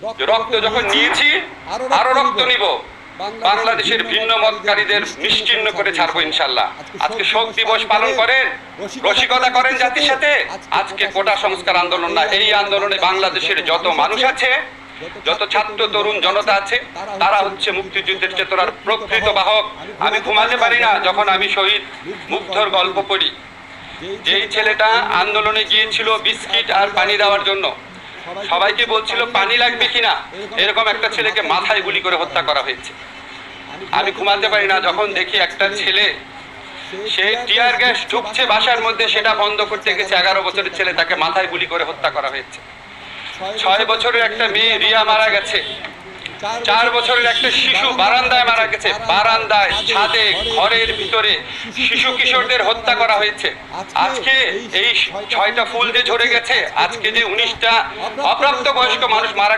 রক্ত যখন নিয়েছি আরো রক্ত নিব, বাংলাদেশের ভিন্ন মতকারীদের নিশ্চিহ্ন করে ছাড়বো ইনশাল্লাহ। আজকে শোক দিবস পালন করেন, রসিকতা করেন জাতির সাথে। আজকে কোটা সংস্কার আন্দোলন না, এই আন্দোলনে বাংলাদেশের যত মানুষ আছে, যত ছাত্র তরুণ জনতা আছে, তারা হচ্ছে মুক্তিযুদ্ধের চেতনার প্রকৃত বাহক। আমি ঘুমাতে পারি না যখন আমি শহীদ মুগ্ধর গল্প পড়ি। যেই ছেলেটা আন্দোলনে গিয়েছিল বিস্কিট আর পানি দেওয়ার জন্য, সবাইকে বলছিল পানি লাগবে কিনা, এরকম একটা ছেলেকে মাথায় গুলি করে হত্যা করা হয়েছে। আমি ঘুমাতে পারি না যখন দেখি একটা ছেলে, সে টিয়ার গ্যাস ঢুকছে বাসার মধ্যে, সেটা বন্ধ করতে গেছে, 11 বছরের ছেলে, তাকে মাথায় গুলি করে হত্যা করা হয়েছে। 6 বছরের একটা মেয়ে রিয়া মারা গেছে। 4 বছরের একটা শিশু বারান্দায় মারা গেছে, বারান্দায়, ছাদে, ঘরের ভিতরে শিশু কিশোরদের হত্যা করা হয়েছে। আজকে এই 6টা ফুল যে ঝরে গেছে, আজকে যে 19টা অপ্রাপ্তবয়স্ক মানুষ মারা